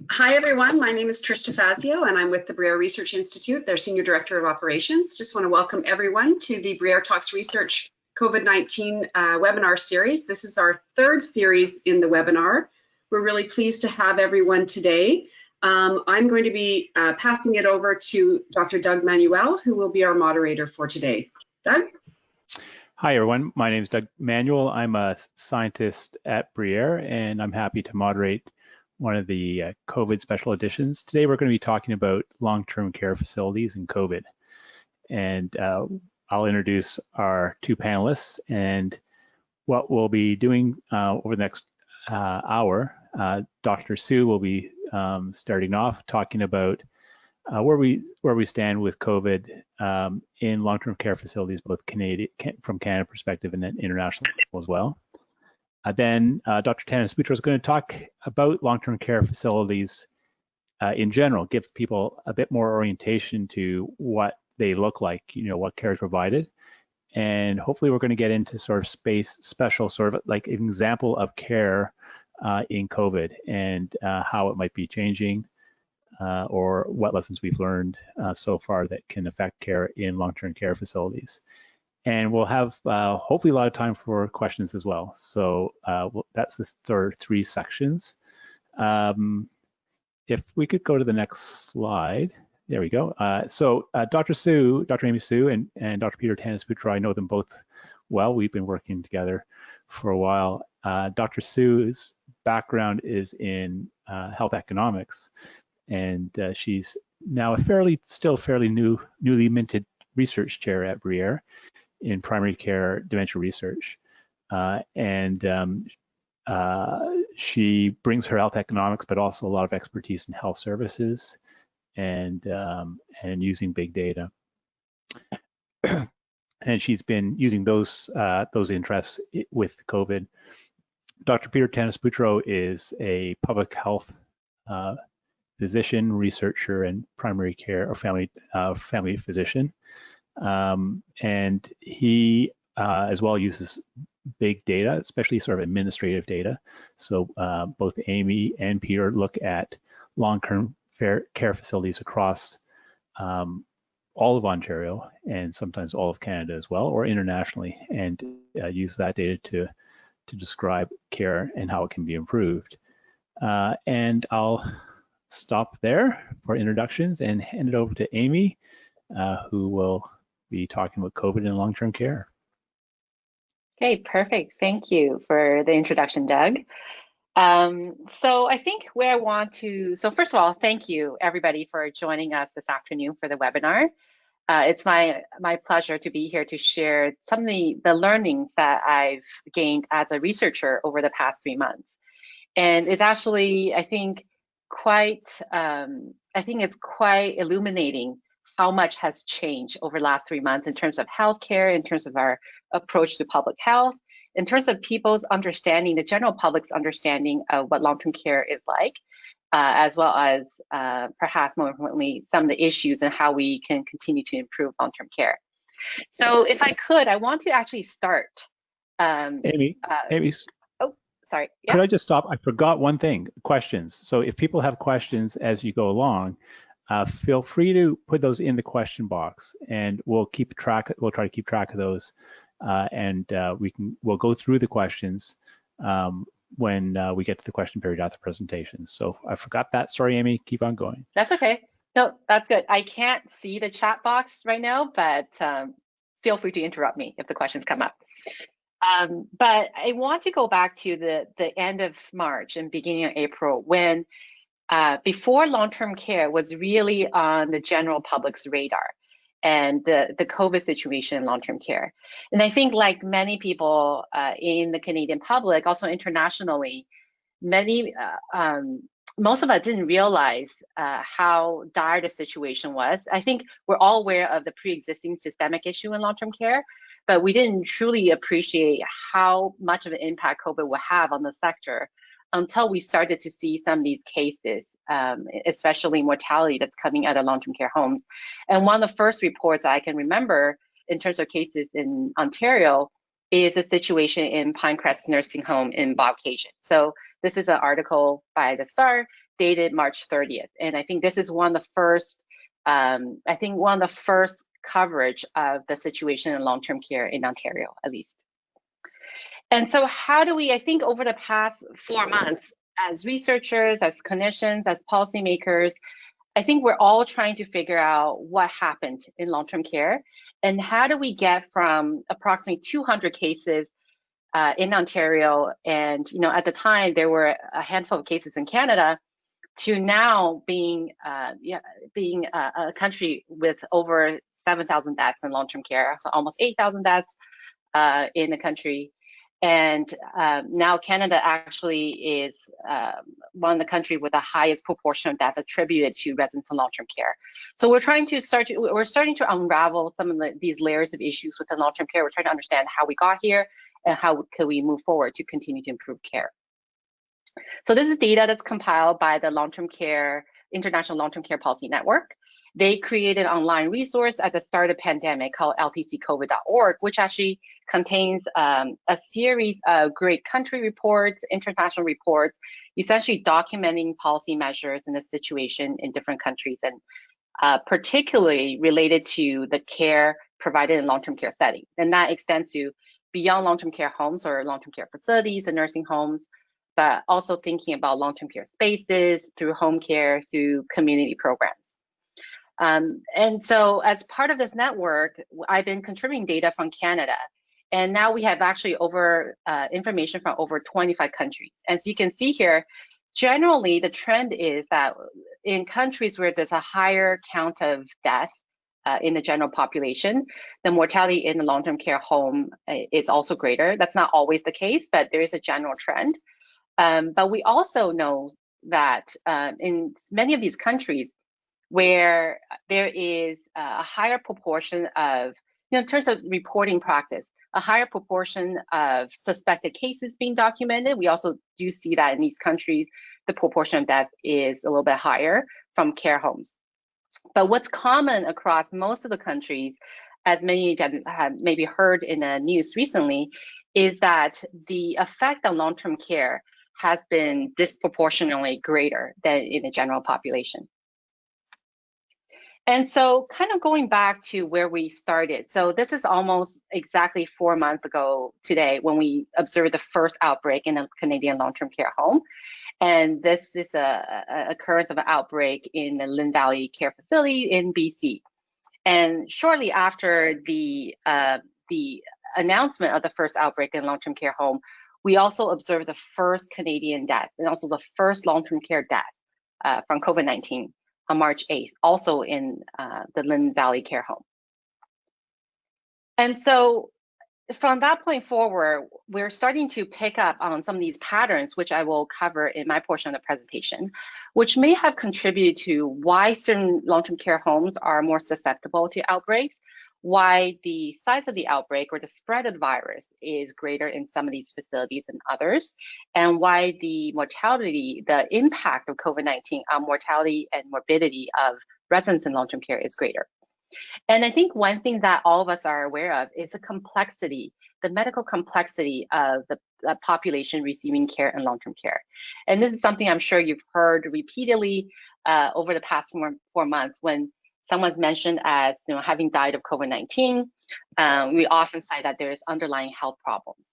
Hi, everyone. My name is Trish Fazio, and I'm with the Bruyère Research Institute, their Senior Director of Operations. Just want to welcome everyone to the Bruyère Talks Research COVID-19 webinar series. This is our third series in the webinar. We're really pleased to have everyone today. I'm going to be passing it over to Dr. Doug Manuel, who will be our moderator for today. Doug? Hi, everyone. My name is Doug Manuel. I'm a scientist at Bruyère, and I'm happy to moderate one of the COVID special editions. Today, we're going to be talking about long-term care facilities and COVID. And I'll introduce our two panelists, and what we'll be doing over the next hour. Dr. Sue will be starting off talking about where we stand with COVID in long-term care facilities, both from Canada perspective and then international as well. Then Dr. Tanuseputro is going to talk about long-term care facilities in general, give people a bit more orientation to what they look like, what care is provided. And hopefully we're going to get into sort of special sort of like an example of care in COVID and how it might be changing or what lessons we've learned so far that can affect care in long-term care facilities. And we'll have hopefully a lot of time for questions as well. So that's the third three sections. If we could go to the next slide. There we go. So Dr. Amy Sue and Dr. Peter Tanuseputro, I know them both well. We've been working together for a while. Dr. Sue's background is in health economics, and she's now still fairly newly minted research chair at Bruyère in primary care dementia research. She brings her health economics, but also a lot of expertise in health services and using big data. And she's been using those interests with COVID. Dr. Peter Tanuseputro is a public health physician, researcher, and primary care or family physician. And he as well uses big data, especially sort of administrative data. So both Amy and Peter look at long-term care facilities across all of Ontario and sometimes all of Canada as well, or internationally, and use that data to describe care and how it can be improved. And I'll stop there for introductions and hand it over to Amy, who will be talking about COVID and long-term care. Okay, perfect. Thank you for the introduction, Doug. So I think where I want to, so first of all, thank you everybody for joining us this afternoon for the webinar. It's my pleasure to be here to share some of the learnings that I've gained as a researcher over the past 3 months. And it's actually, I think it's quite illuminating how much has changed over the last 3 months in terms of healthcare, in terms of our approach to public health, in terms of people's understanding, the general public's understanding of what long-term care is like, as well as perhaps more importantly, some of the issues and how we can continue to improve long-term care. So if I could, I want to actually start. Amy. Oh, sorry. Yeah. Could I just stop? I forgot one thing, questions. So if people have questions as you go along, feel free to put those in the question box, and we'll try to keep track of those, and we'll go through the questions when we get to the question period after the presentation. So I forgot that. Sorry, Amy. Keep on going. That's okay. No, that's good. I can't see the chat box right now, but feel free to interrupt me if the questions come up. But I want to go back to the end of March and beginning of April when before long-term care was really on the general public's radar and the COVID situation in long-term care. And I think like many people in the Canadian public, also internationally, most of us didn't realize how dire the situation was. I think we're all aware of the pre-existing systemic issue in long-term care, but we didn't truly appreciate how much of an impact COVID would have on the sector until we started to see some of these cases, especially mortality that's coming out of long-term care homes. And one of the first reports I can remember in terms of cases in Ontario is a situation in Pinecrest Nursing Home in Bobcaygeon. So this is an article by The Star dated March 30th. And I think this is one of the first, one of the first coverage of the situation in long-term care in Ontario, at least. And so how do we, I think over the past 4 months, as researchers, as clinicians, as policymakers, I think we're all trying to figure out what happened in long-term care and how do we get from approximately 200 cases in Ontario, and at the time there were a handful of cases in Canada, to now being a country with over 7,000 deaths in long-term care, so almost 8,000 deaths in the country. And now Canada actually is one of the countries with the highest proportion of deaths attributed to residents in long-term care. So we're starting to unravel some of these layers of issues within long-term care. We're trying to understand how we got here and how can we move forward to continue to improve care. So this is data that's compiled by the International Long-Term Care Policy Network. They created an online resource at the start of the pandemic called ltccovid.org, which actually contains a series of great country reports, international reports, essentially documenting policy measures in the situation in different countries, and particularly related to the care provided in long-term care setting. And that extends to beyond long-term care homes or long-term care facilities and nursing homes, but also thinking about long-term care spaces through home care, through community programs. And so as part of this network, I've been contributing data from Canada, and now we have actually information from over 25 countries. As you can see here, generally the trend is that in countries where there's a higher count of deaths in the general population, the mortality in the long-term care home is also greater. That's not always the case, but there is a general trend. But we also know that in many of these countries where there is a higher proportion of, in terms of reporting practice, a higher proportion of suspected cases being documented. We also do see that in these countries, the proportion of death is a little bit higher from care homes. But what's common across most of the countries, as many of you have maybe heard in the news recently, is that the effect on long-term care has been disproportionately greater than in the general population. And so kind of going back to where we started. So this is almost exactly 4 months ago today when we observed the first outbreak in a Canadian long-term care home. And this is a occurrence of an outbreak in the Lynn Valley Care Facility in BC. And shortly after the announcement of the first outbreak in a long-term care home, we also observed the first Canadian death and also the first long-term care death from COVID-19 on March 8th, also in the Lynn Valley Care Home. And so from that point forward, we're starting to pick up on some of these patterns, which I will cover in my portion of the presentation, which may have contributed to why certain long-term care homes are more susceptible to outbreaks, why the size of the outbreak or the spread of the virus is greater in some of these facilities than others, and why the mortality, the impact of COVID-19 on mortality and morbidity of residents in long-term care is greater. And I think one thing that all of us are aware of is the complexity, the medical complexity of the population receiving care in long-term care. And this is something I'm sure you've heard repeatedly over the past four months when someone's mentioned as having died of COVID-19. We often cite that there's underlying health problems.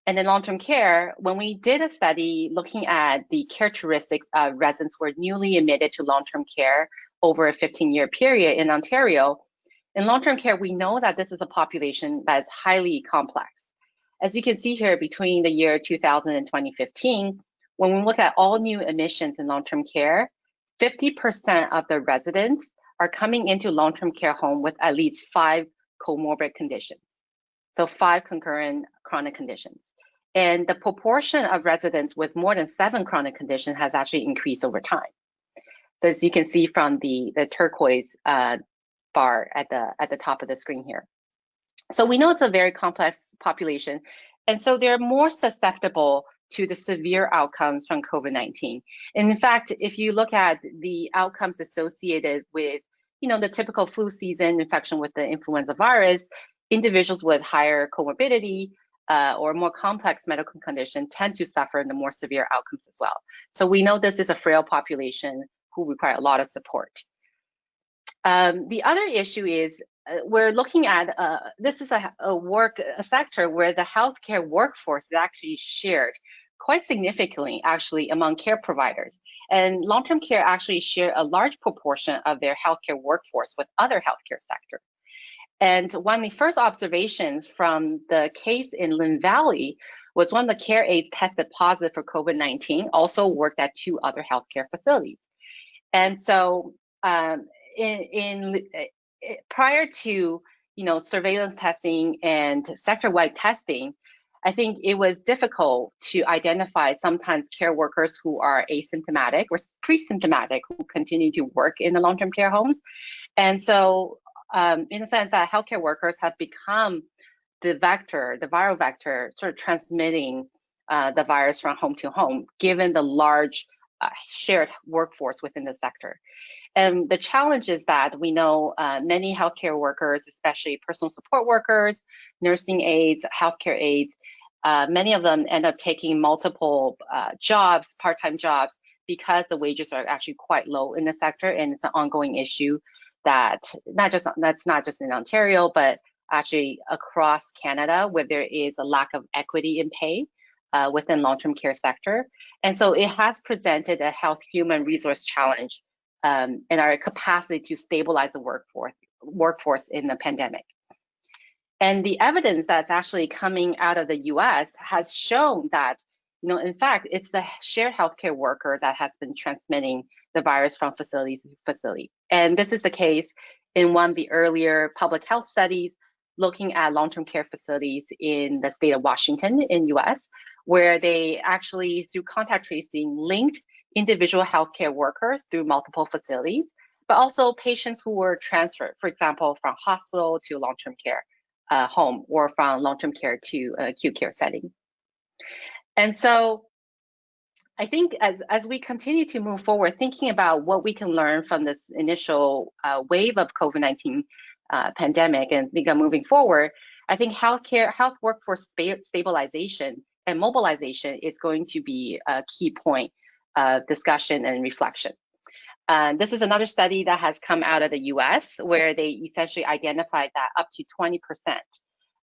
And in long-term care, when we did a study looking at the characteristics of residents who were newly admitted to long-term care over a 15-year period in Ontario, in long-term care, we know that this is a population that is highly complex. As you can see here, between the year 2000 and 2015, when we look at all new admissions in long-term care, 50% of the residents are coming into long-term care home with at least 5 comorbid conditions. So 5 concurrent chronic conditions. And the proportion of residents with more than 7 chronic conditions has actually increased over time. So as you can see from the turquoise bar at the top of the screen here. So we know it's a very complex population, and so they're more susceptible to the severe outcomes from COVID-19. And in fact, if you look at the outcomes associated with, the typical flu season infection with the influenza virus, individuals with higher comorbidity or more complex medical condition tend to suffer the more severe outcomes as well. So we know this is a frail population who require a lot of support. The other issue is we're looking at, this is a sector where the healthcare workforce is actually shared quite significantly actually among care providers. And long-term care actually share a large proportion of their healthcare workforce with other healthcare sectors. And one of the first observations from the case in Lynn Valley was one of the care aides tested positive for COVID-19, also worked at 2 other healthcare facilities. And so prior to surveillance testing and sector-wide testing, I think it was difficult to identify sometimes care workers who are asymptomatic or pre-symptomatic who continue to work in the long-term care homes. And so in a sense that healthcare workers have become the vector, the viral vector, sort of transmitting the virus from home to home, given the large shared workforce within the sector. And the challenge is that we know many healthcare workers, especially personal support workers, nursing aides, healthcare aides, many of them end up taking multiple jobs, part-time jobs, because the wages are actually quite low in the sector, and it's an ongoing issue that's not just in Ontario, but actually across Canada, where there is a lack of equity in pay within long-term care sector. And so it has presented a health human resource challenge in our capacity to stabilize the workforce in the pandemic. And the evidence that's actually coming out of the US has shown that, in fact, it's the shared healthcare worker that has been transmitting the virus from facility to facility. And this is the case in one of the earlier public health studies looking at long-term care facilities in the state of Washington in US, where they actually, through contact tracing, linked individual healthcare workers through multiple facilities, but also patients who were transferred, for example, from hospital to long-term care home, or from long-term care to acute care setting. And so I think as we continue to move forward, thinking about what we can learn from this initial wave of COVID-19 pandemic and think of moving forward, I think health workforce stabilization and mobilization is going to be a key point of discussion and reflection. This is another study that has come out of the US, where they essentially identified that up to 20%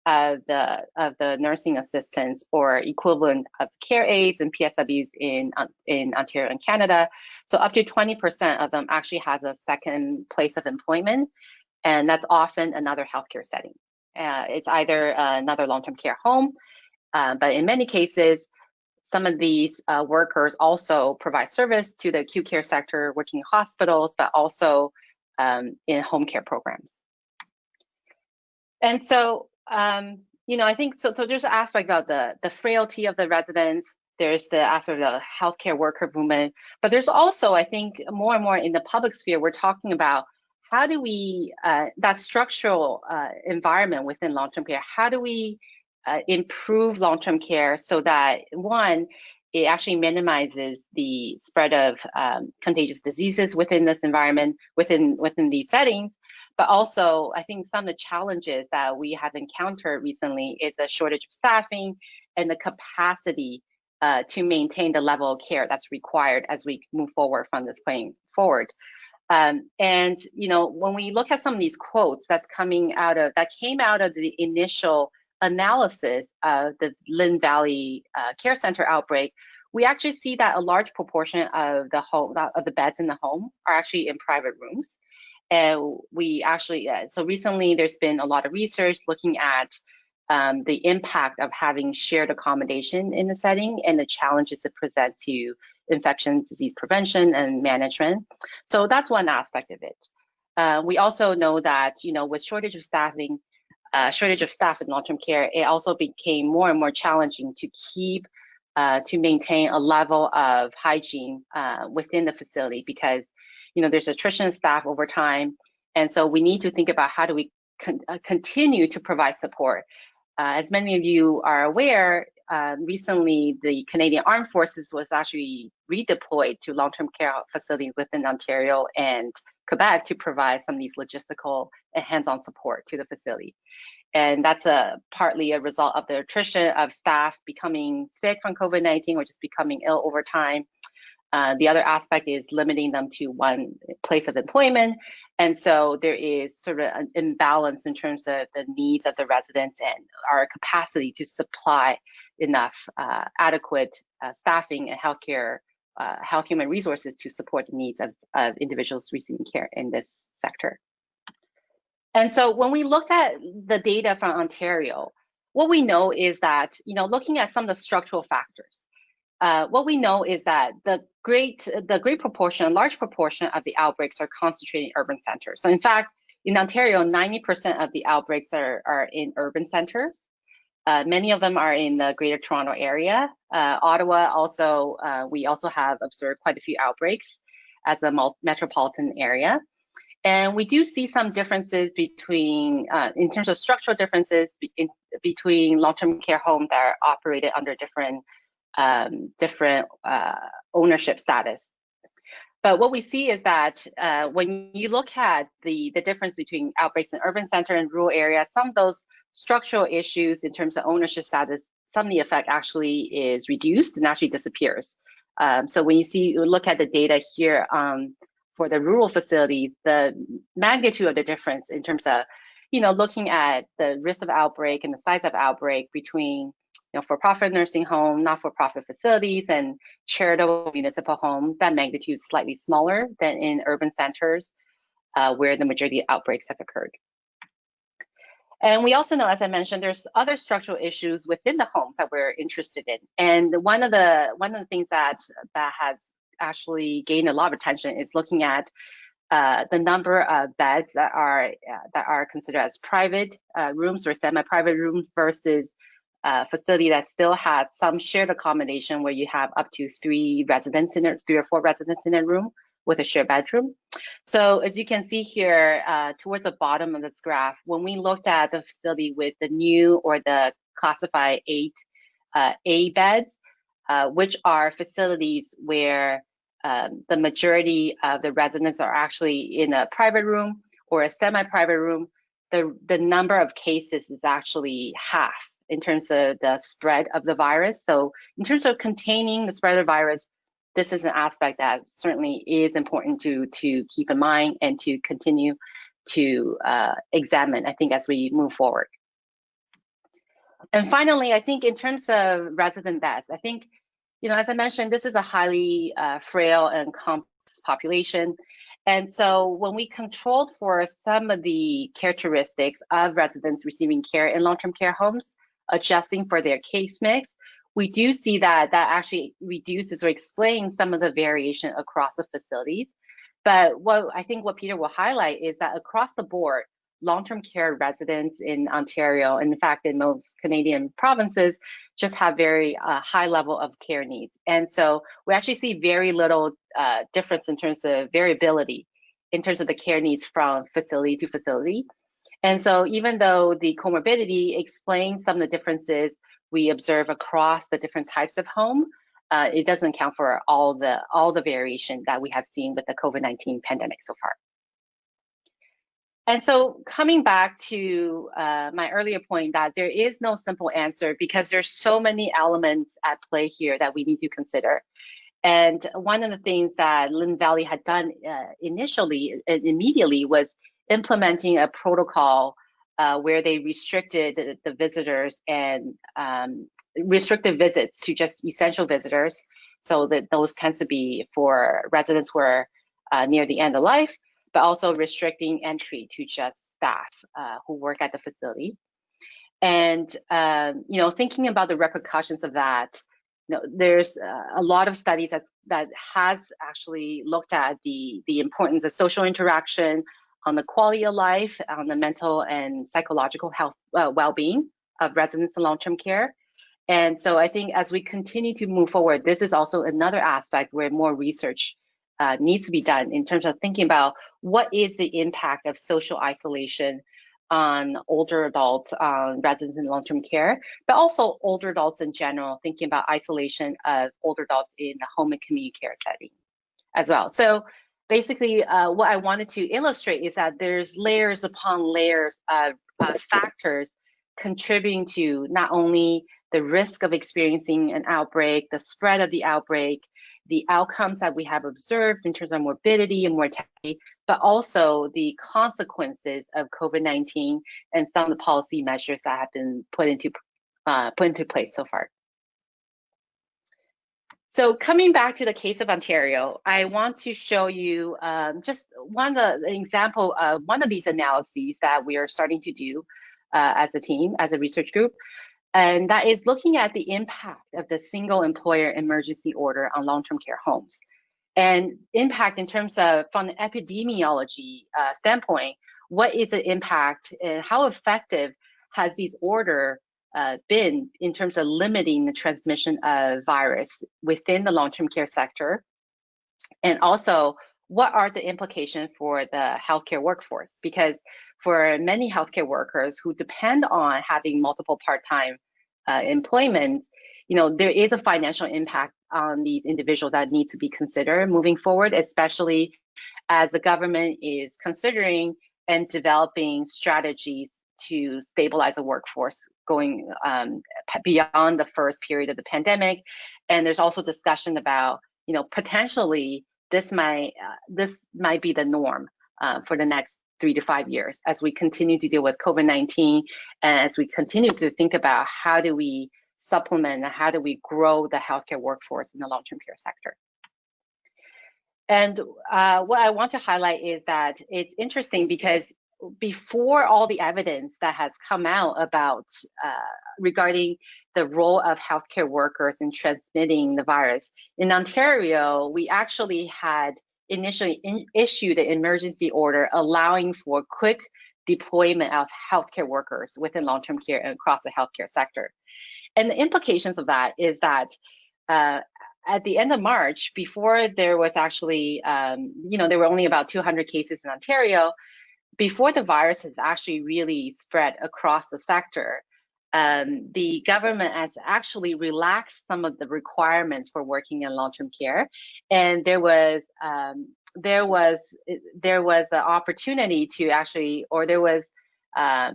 of the nursing assistants or equivalent of care aides and PSWs in Ontario and Canada. So up to 20% of them actually has a second place of employment, and that's often another healthcare setting. It's either another long-term care home, but in many cases, some of these workers also provide service to the acute care sector, working in hospitals, but also in home care programs. And so, I think so there's an aspect of the frailty of the residents. There's the aspect of the healthcare worker movement, but there's also, I think, more and more in the public sphere, we're talking about how do we, that structural environment within long-term care, how do we improve long-term care so that, one, it actually minimizes the spread of contagious diseases within this environment, within these settings. But also, I think some of the challenges that we have encountered recently is a shortage of staffing and the capacity to maintain the level of care that's required as we move forward from this point forward. And when we look at some of these quotes that came out of the initial analysis of the Lynn Valley Care Center outbreak, we actually see that a large proportion of the beds in the home are actually in private rooms. And we actually, so recently there's been a lot of research looking at the impact of having shared accommodation in the setting and the challenges it presents to infection disease prevention and management. So that's one aspect of it. We also know that, with shortage of staff in long-term care, it also became more and more challenging to maintain a level of hygiene within the facility, because there's attrition of staff over time, and so we need to think about how do we continue to provide support. As many of you are aware, recently the Canadian Armed Forces was actually redeployed to long-term care facilities within Ontario and Quebec to provide some of these logistical and hands-on support to the facility. And that's partly a result of the attrition of staff becoming sick from COVID-19 or just becoming ill over time. The other aspect is limiting them to one place of employment. And so there is sort of an imbalance in terms of the needs of the residents and our capacity to supply enough adequate staffing and healthcare, health human resources to support the needs of individuals receiving care in this sector. And so when we looked at the data from Ontario, what we know is that, looking at some of the structural factors, what we know is that the large proportion of the outbreaks are concentrated in urban centers. So in fact, in Ontario, 90% of the outbreaks are in urban centers. Many of them are in the Greater Toronto area. Ottawa also, we also have observed quite a few outbreaks as a metropolitan area. And we do see some differences between, in terms of structural differences between long-term care homes that are operated under different ownership status. But what we see is that when you look at the difference between outbreaks in urban center and rural areas, some of those structural issues in terms of ownership status, some of the effect actually is reduced and actually disappears. So when you look at the data here for the rural facilities, the magnitude of the difference in terms of, looking at the risk of outbreak and the size of outbreak between, for-profit nursing home, not-for-profit facilities, and charitable municipal home, that magnitude is slightly smaller than in urban centers where the majority of outbreaks have occurred. And we also know, as I mentioned, there's other structural issues within the homes that we're interested in. And one of the things that has actually gained a lot of attention is looking at the number of beds that are considered as private rooms or semi-private rooms versus facility that still had some shared accommodation where you have up to 3 or 4 residents in a room with a shared bedroom. So as you can see here, towards the bottom of this graph, when we looked at the facility with the new or the classified 8 A beds, which are facilities where the majority of the residents are actually in a private room or a semi-private room, the number of cases is actually half in terms of the spread of the virus. So in terms of containing the spread of the virus, this is an aspect that certainly is important to keep in mind and to continue to examine, I think, as we move forward. And finally, I think in terms of resident deaths, I think, as I mentioned, this is a highly frail and complex population. And so when we controlled for some of the characteristics of residents receiving care in long-term care homes, adjusting for their case mix, we do see that actually reduces or explains some of the variation across the facilities. But what Peter will highlight is that across the board, long-term care residents in Ontario, and in fact in most Canadian provinces, just have very high level of care needs. And so we actually see very little difference in terms of variability in terms of the care needs from facility to facility. And so even though the comorbidity explains some of the differences we observe across the different types of home, it doesn't account for all the variation that we have seen with the COVID-19 pandemic so far. And so coming back to my earlier point that there is no simple answer because there's so many elements at play here that we need to consider. And one of the things that Lynn Valley had done immediately was implementing a protocol where they restricted the visitors and restricted visits to just essential visitors. So that those tend to be for residents who are near the end of life, but also restricting entry to just staff who work at the facility. And, thinking about the repercussions of that, there's a lot of studies that has actually looked at the importance of social interaction on the quality of life, on the mental and psychological health, well-being of residents in long-term care. And so I think as we continue to move forward, this is also another aspect where more research needs to be done in terms of thinking about what is the impact of social isolation on older adults, on residents in long-term care, but also older adults in general, thinking about isolation of older adults in the home and community care setting as well. So basically, what I wanted to illustrate is that there's layers upon layers of factors contributing to not only the risk of experiencing an outbreak, the spread of the outbreak, the outcomes that we have observed in terms of morbidity and mortality, but also the consequences of COVID-19 and some of the policy measures that have been put into place so far. So coming back to the case of Ontario, I want to show you just one example of one of these analyses that we are starting to do as a team, as a research group, and that is looking at the impact of the single employer emergency order on long-term care homes. And impact in terms of, from the epidemiology standpoint, what is the impact and how effective has these order been in terms of limiting the transmission of virus within the long-term care sector? And also, what are the implications for the healthcare workforce? Because for many healthcare workers who depend on having multiple part-time employment, there is a financial impact on these individuals that need to be considered moving forward, especially as the government is considering and developing strategies to stabilize the workforce going beyond the first period of the pandemic. And there's also discussion about, potentially this might be the norm for the next 3 to 5 years as we continue to deal with COVID-19 and as we continue to think about how do we supplement and how do we grow the healthcare workforce in the long-term care sector. And what I want to highlight is that it's interesting because before all the evidence that has come out about regarding the role of healthcare workers in transmitting the virus, in Ontario, we actually had initially issued an emergency order allowing for quick deployment of healthcare workers within long-term care and across the healthcare sector. And the implications of that is that at the end of March, before there was actually, there were only about 200 cases in Ontario, before the virus has actually really spread across the sector, the government has actually relaxed some of the requirements for working in long-term care, and there was an opportunity to actually, or there was a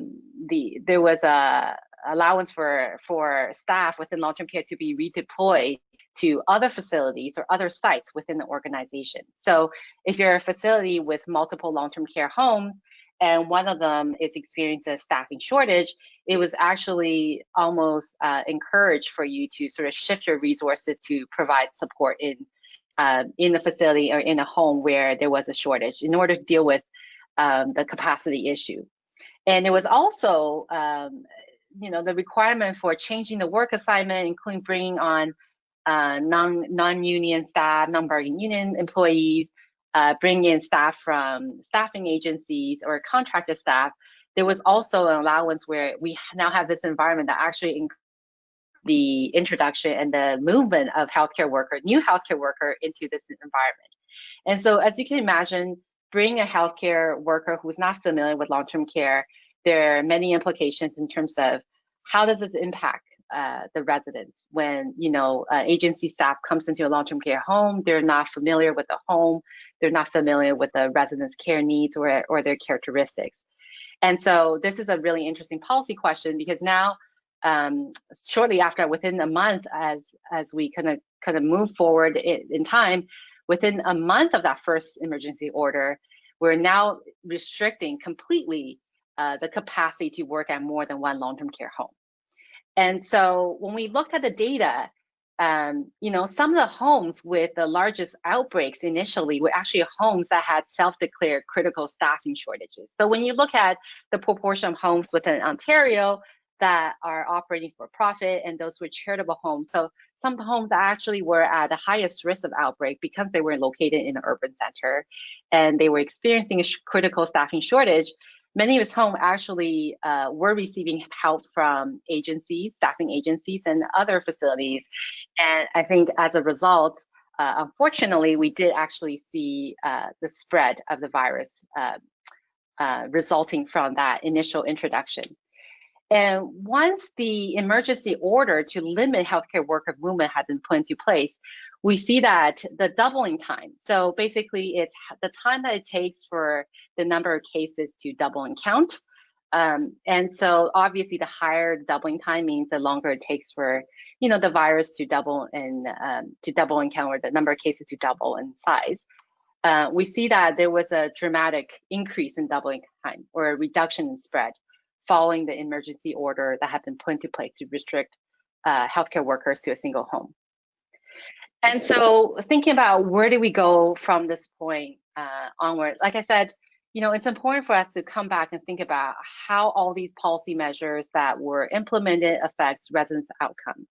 allowance for staff within long-term care to be redeployed to other facilities or other sites within the organization. So if you're a facility with multiple long-term care homes and one of them is experiencing a staffing shortage, it was actually almost encouraged for you to sort of shift your resources to provide support in the facility or in a home where there was a shortage in order to deal with the capacity issue. And it was also the requirement for changing the work assignment, including bringing on non-union staff, non-bargaining union employees, bring in staff from staffing agencies or contracted staff. There was also an allowance where we now have this environment that actually the introduction and the movement of new healthcare worker into this environment. And so as you can imagine, bring a healthcare worker who's not familiar with long-term care, there are many implications in terms of how does this impact the residents when agency staff comes into a long-term care home. They're not familiar with the home, they're not familiar with the residents' care needs or their characteristics. And so this is a really interesting policy question because now shortly after, within a month, as we kind of move forward in time, within a month of that first emergency order, we're now restricting completely the capacity to work at more than one long-term care home. And so when we looked at the data, some of the homes with the largest outbreaks initially were actually homes that had self-declared critical staffing shortages. So when you look at the proportion of homes within Ontario that are operating for profit and those were charitable homes, so some of the homes that actually were at the highest risk of outbreak because they were located in an urban center and they were experiencing a critical staffing shortage, many of his homes actually were receiving help from agencies, staffing agencies, and other facilities. And I think as a result, unfortunately, we did actually see the spread of the virus resulting from that initial introduction. And once the emergency order to limit healthcare worker movement had been put into place, we see that the doubling time. So basically, it's the time that it takes for the number of cases to double and count And so obviously the higher doubling time means the longer it takes for, the virus to double in count, or the number of cases to double in size. We see that there was a dramatic increase in doubling time, or a reduction in spread, following the emergency order that had been put into place to restrict healthcare workers to a single home. And so thinking about where do we go from this point onward, like I said, it's important for us to come back and think about how all these policy measures that were implemented affects residents' outcome.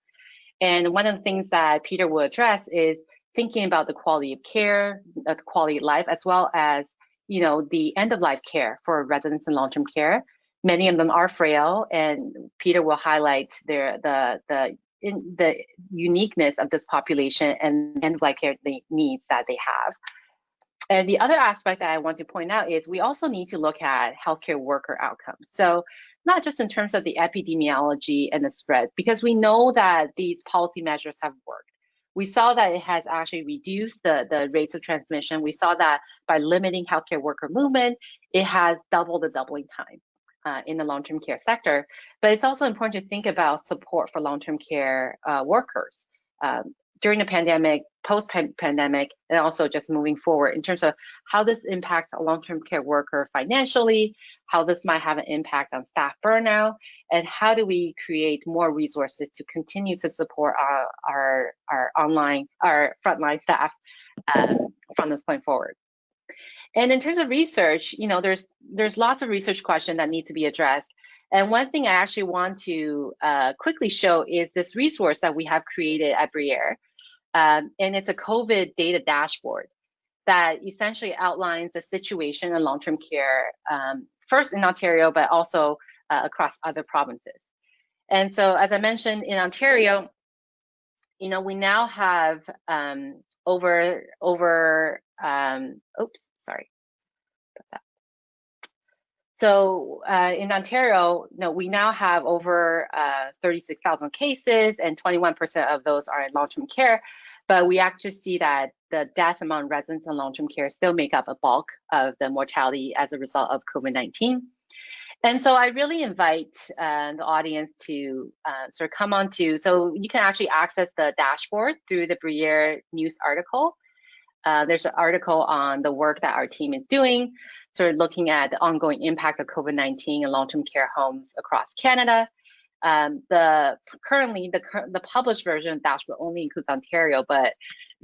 And one of the things that Peter will address is thinking about the quality of care, the quality of life, as well as, the end-of-life care for residents in long-term care. Many of them are frail, and Peter will highlight the uniqueness of this population and end-of-life care needs that they have. And the other aspect that I want to point out is we also need to look at healthcare worker outcomes. So not just in terms of the epidemiology and the spread, because we know that these policy measures have worked. We saw that it has actually reduced the rates of transmission. We saw that by limiting healthcare worker movement, it has doubled the doubling time in the long-term care sector. But it's also important to think about support for long-term care workers during the pandemic, post-pandemic, and also just moving forward in terms of how this impacts a long-term care worker financially, how this might have an impact on staff burnout, and how do we create more resources to continue to support our frontline staff from this point forward. And in terms of research, there's lots of research questions that need to be addressed. And one thing I actually want to quickly show is this resource that we have created at Bruyère. And it's a COVID data dashboard that essentially outlines the situation in long-term care, first in Ontario, but also across other provinces. And so, as I mentioned, in Ontario, we now have So in Ontario, we now have over 36,000 cases, and 21% of those are in long-term care. But we actually see that the death among residents in long-term care still make up a bulk of the mortality as a result of COVID-19. And so I really invite the audience to sort of come on to, so you can actually access the dashboard through the Bruyère news article. There's an article on the work that our team is doing, sort of looking at the ongoing impact of COVID-19 in long-term care homes across Canada. Currently, the published version of the dashboard only includes Ontario, but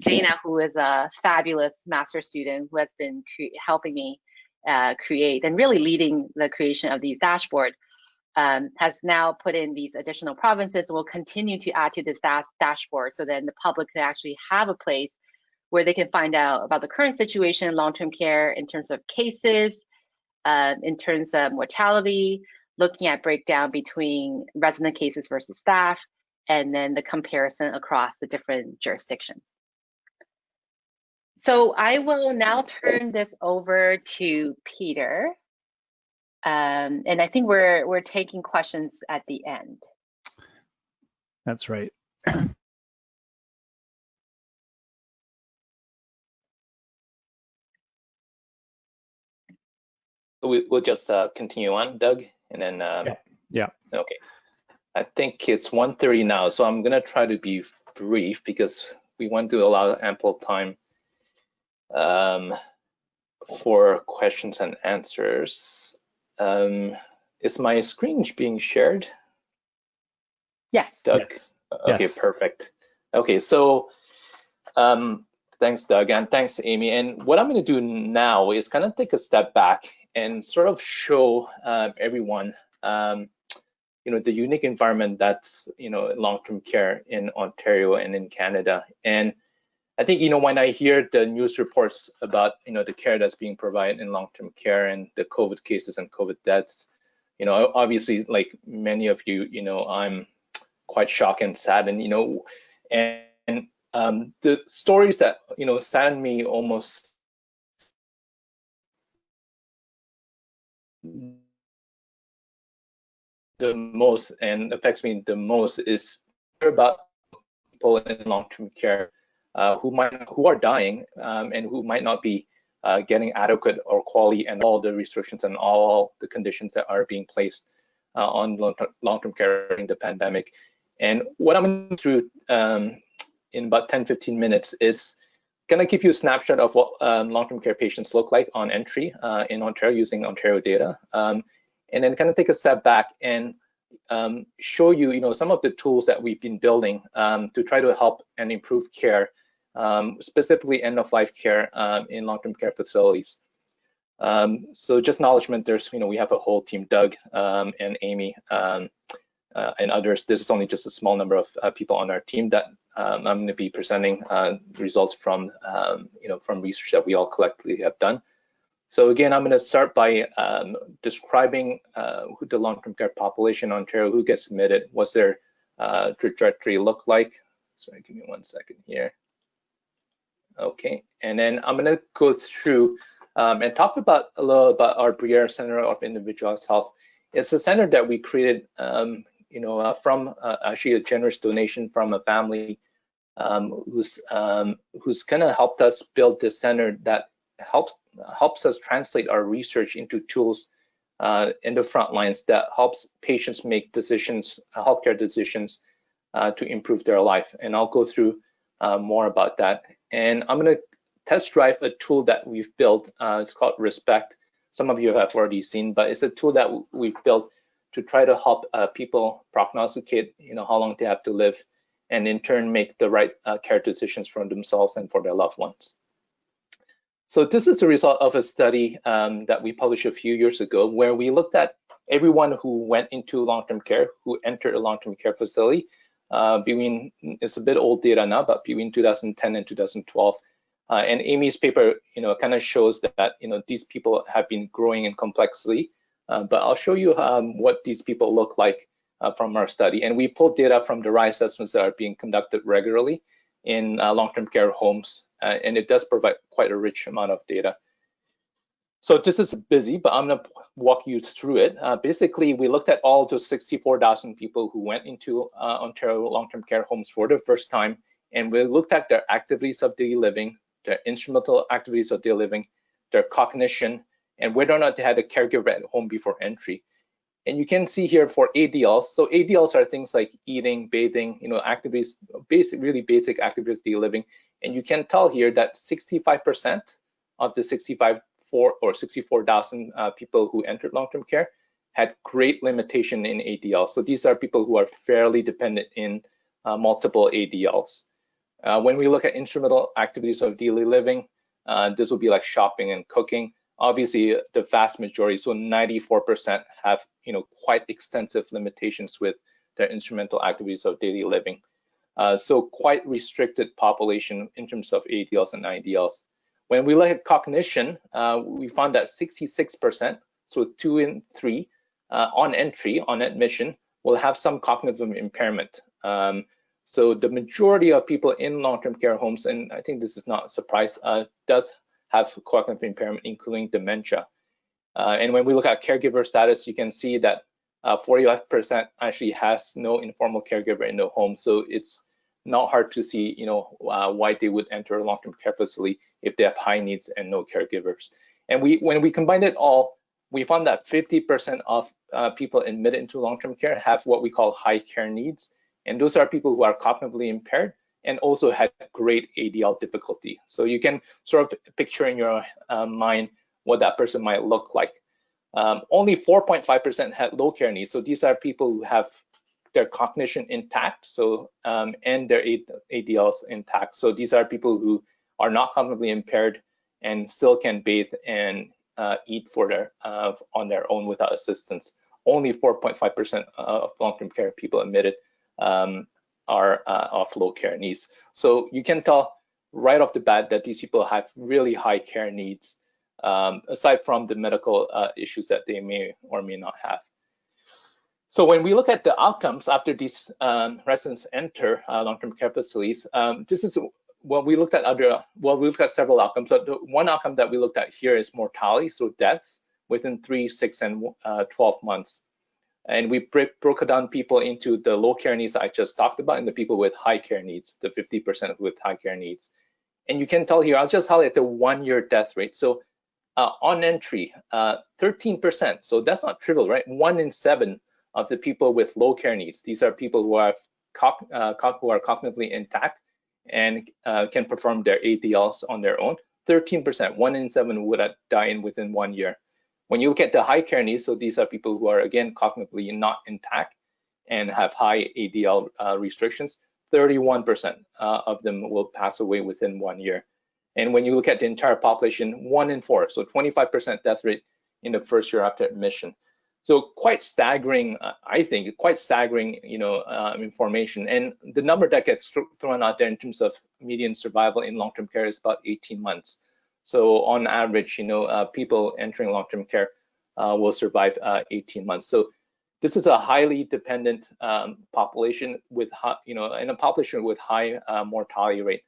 Zaina, who is a fabulous master's student who has been helping me create and really leading the creation of these dashboards, has now put in these additional provinces, and will continue to add to this dashboard so then the public can actually have a place where they can find out about the current situation in long-term care in terms of cases, in terms of mortality, looking at breakdown between resident cases versus staff, and then the comparison across the different jurisdictions. So I will now turn this over to Peter. And I think we're taking questions at the end. That's right. We'll just continue on, Doug, and then yeah. Okay. I think it's 1:30 now, so I'm gonna try to be brief because we want to allow ample time for questions and answers. Is my screen being shared? Yes. Doug? Yes. Okay, yes. Perfect. Okay, so thanks, Doug, and thanks, Amy. And what I'm going to do now is kind of take a step back and sort of show everyone, the unique environment that's, long-term care in Ontario and in Canada. And I think, when I hear the news reports about, the care that's being provided in long-term care and the COVID cases and COVID deaths, obviously, like many of you, I'm quite shocked and saddened, and the stories that, sadden me almost the most and affects me the most is about people in long-term care who are dying and who might not be getting adequate or quality and all the restrictions and all the conditions that are being placed on long-term care during the pandemic. And what I'm going to do in about 10-15 minutes is going to give you a snapshot of what long-term care patients look like on entry in Ontario using Ontario data, and then kind of take a step back and show you, some of the tools that we've been building to try to help and improve care, specifically end-of-life care in long-term care facilities. So just acknowledgement, we have a whole team, Doug and Amy and others. This is only just a small number of people on our team that I'm going to be presenting results from, from research that we all collectively have done. So again, I'm going to start by describing who the long-term care population in Ontario, who gets admitted, what's their trajectory look like. Sorry, give me 1 second here. Okay, and then I'm going to go through and talk about a little about our Bruyère Center of Individualized Health. It's a center that we created, from actually a generous donation from a family who's kind of helped us build this center that helps us translate our research into tools in the front lines that helps patients make decisions, healthcare decisions, to improve their life. And I'll go through more about that. And I'm going to test drive a tool that we've built. It's called Respect. Some of you have already seen, but it's a tool that we've built to try to help people prognosticate, how long they have to live, and in turn make the right care decisions for themselves and for their loved ones. So this is the result of a study that we published a few years ago, where we looked at everyone who went into long-term care, who entered a long-term care facility it's a bit old data now, but between 2010 and 2012. And Amy's paper, kind of shows that, these people have been growing in complexity. But I'll show you what these people look like from our study. And we pulled data from the RISE assessments that are being conducted regularly in long-term care homes, and it does provide quite a rich amount of data. So this is busy, but I'm going to walk you through it. Basically, we looked at all those 64,000 people who went into Ontario long-term care homes for the first time, and we looked at their activities of daily living, their instrumental activities of daily living, their cognition, and whether or not they had a caregiver at home before entry. And you can see here for ADLs. So ADLs are things like eating, bathing, activities, really basic activities of daily living. And you can tell here that 65% of the 64,000 people who entered long-term care had great limitation in ADLs. So these are people who are fairly dependent in multiple ADLs. When we look at instrumental activities of daily living, this will be like shopping and cooking. Obviously, the vast majority, so 94%, have quite extensive limitations with their instrumental activities of daily living. So quite restricted population in terms of ADLs and IDLs. When we look at cognition, we found that 66%, so 2 in 3, on entry, on admission, will have some cognitive impairment. So the majority of people in long-term care homes, and I think this is not a surprise, does have cognitive impairment, including dementia. And when we look at caregiver status, you can see that 45% actually has no informal caregiver in the home. So it's not hard to see, why they would enter a long-term care facility if they have high needs and no caregivers. And when we combined it all, we found that 50% of people admitted into long-term care have what we call high care needs. And those are people who are cognitively impaired and also had great ADL difficulty. So you can sort of picture in your mind what that person might look like. Only 4.5% had low care needs. So these are people who have their cognition intact, so and their ADLs intact. So these are people who are not cognitively impaired and still can bathe and eat on their own without assistance. Only 4.5% of long-term care people admitted are of low care needs. So you can tell right off the bat that these people have really high care needs, aside from the medical issues that they may or may not have. So when we look at the outcomes after these residents enter long-term care facilities, this is what we looked at. We looked at several outcomes. So the one outcome that we looked at here is mortality, so deaths within 3, 6, and 12 months. And we broke down people into the low care needs that I just talked about and the people with high care needs, the 50% with high care needs. And you can tell here, I'll just highlight the 1-year death rate. So on entry, 13%. So that's not trivial, right? 1 in 7 of the people with low care needs. These are people who are cognitively intact and can perform their ADLs on their own. 13%, 1 in 7 would die within 1 year. When you look at the high care needs, so these are people who are, again, cognitively not intact and have high ADL restrictions, 31% of them will pass away within 1 year. And when you look at the entire population, 1 in 4, so 25% death rate in the first year after admission. So quite staggering, I think, quite staggering, information. And the number that gets thrown out there in terms of median survival in long-term care is about 18 months. So on average, people entering long-term care will survive 18 months. So this is a highly dependent population with, in a population with high mortality rate.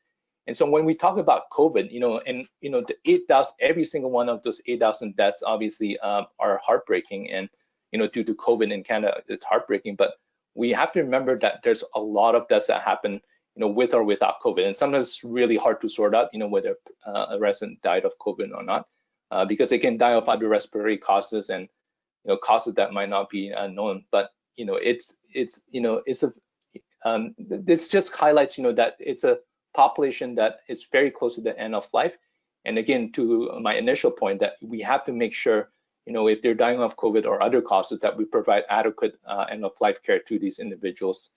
And so when we talk about COVID, the 8,000, every single one of those 8,000 deaths obviously are heartbreaking, and due to COVID in Canada, it's heartbreaking. But we have to remember that there's a lot of deaths that happen, with or without COVID, and sometimes it's really hard to sort out, whether a resident died of COVID or not, because they can die of other respiratory causes and causes that might not be known. But this just highlights that it's a population that is very close to the end of life. And again, to my initial point, that we have to make sure, if they're dying of COVID or other causes, that we provide adequate end of life care to these individuals.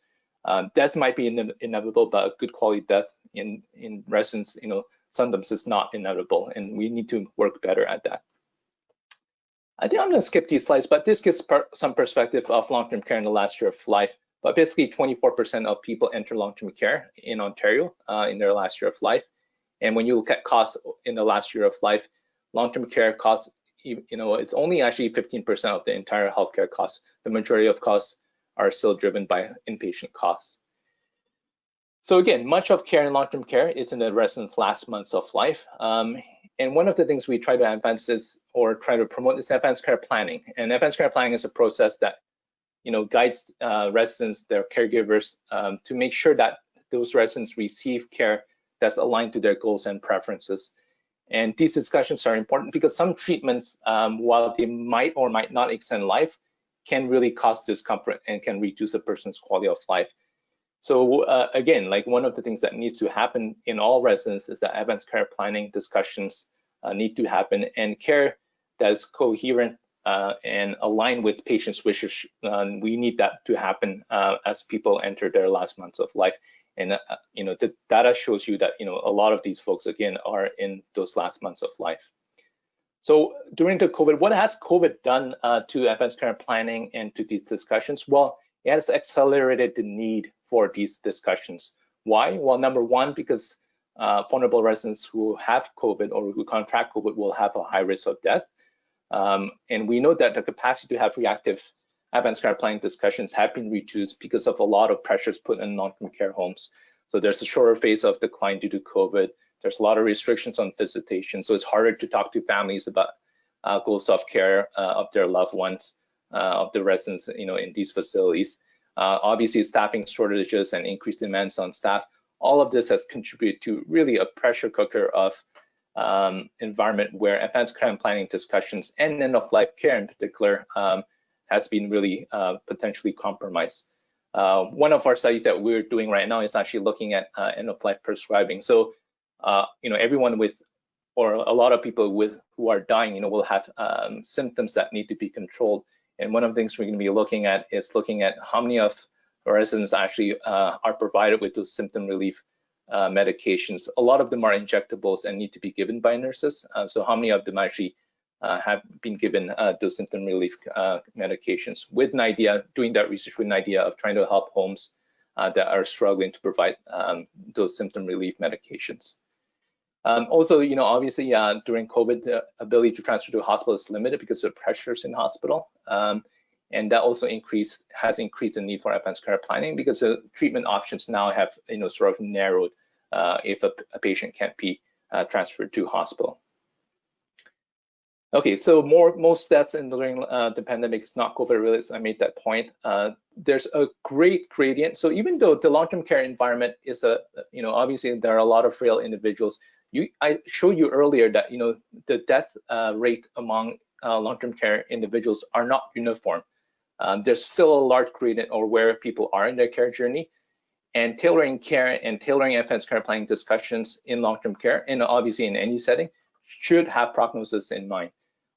Death might be inevitable, but a good quality death in residence, sometimes it's not inevitable, and we need to work better at that. I think I'm going to skip these slides, but this gives some perspective of long-term care in the last year of life. But basically, 24% of people enter long-term care in Ontario in their last year of life. And when you look at costs in the last year of life, long-term care costs, it's only actually 15% of the entire healthcare costs. The majority of costs are still driven by inpatient costs. So again, much of care in long-term care is in the resident's last months of life. And one of the things we try to advance or try to promote is advanced care planning. And advanced care planning is a process that guides residents, their caregivers, to make sure that those residents receive care that's aligned to their goals and preferences. And these discussions are important because some treatments, while they might or might not extend life, can really cause discomfort and can reduce a person's quality of life. So again, like one of the things that needs to happen in all residents is that advanced care planning discussions need to happen, and care that is coherent and aligned with patients' wishes. We need that to happen as people enter their last months of life. And the data shows you that a lot of these folks again are in those last months of life. So during the COVID, what has COVID done to advanced care planning and to these discussions? Well, it has accelerated the need for these discussions. Why? Well, number one, because vulnerable residents who have COVID or who contract COVID will have a high risk of death. And we know that the capacity to have reactive advanced care planning discussions have been reduced because of a lot of pressures put in long-term care homes. So there's a shorter phase of decline due to COVID. There's a lot of restrictions on visitation. So it's harder to talk to families about goals of care of their loved ones, of the residents, in these facilities. Obviously, staffing shortages and increased demands on staff. All of this has contributed to really a pressure cooker of environment where advanced care planning discussions and end-of-life care in particular has been really potentially compromised. One of our studies that we're doing right now is actually looking at end-of-life prescribing. So, everyone with, or a lot of people who are dying, will have symptoms that need to be controlled. And one of the things we're going to be looking at is looking at how many of our residents actually are provided with those symptom relief medications. A lot of them are injectables and need to be given by nurses. So how many of them actually have been given those symptom relief medications, with an idea, doing that research with an idea of trying to help homes that are struggling to provide those symptom relief medications. Also, obviously during COVID, the ability to transfer to a hospital is limited because of pressures in hospital. And that also has increased the need for advanced care planning, because the treatment options now have sort of narrowed if a patient can't be transferred to hospital. Okay, so most deaths during the pandemic is not COVID related. I made that point. There's a great gradient. So even though the long-term care environment is obviously there are a lot of frail individuals. I showed you earlier that the death rate among long-term care individuals are not uniform. There's still a large gradient or where people are in their care journey, and tailoring care and tailoring advanced care planning discussions in long-term care, and obviously in any setting, should have prognosis in mind.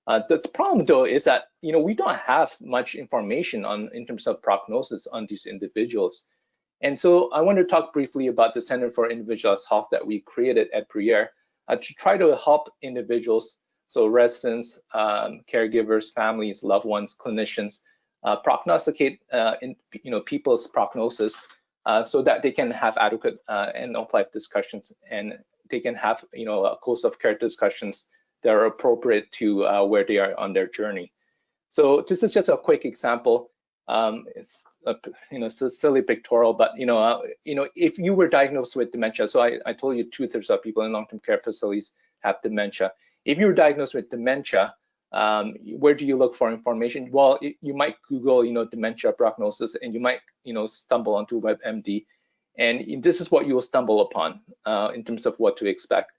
The problem though is that we don't have much information in terms of prognosis on these individuals. And so I want to talk briefly about the Center for Individualized Health that we created at Bruyère to try to help individuals, so residents, caregivers, families, loved ones, clinicians, prognosticate people's prognosis so that they can have adequate end-of-life discussions, and they can have a course of care discussions that are appropriate to where they are on their journey. So this is just a quick example. It's it's a silly pictorial, but if you were diagnosed with dementia, so I told you 2/3 of people in long-term care facilities have dementia. If you were diagnosed with dementia, where do you look for information? Well, you might Google dementia prognosis, and you might stumble onto WebMD, and this is what you will stumble upon in terms of what to expect.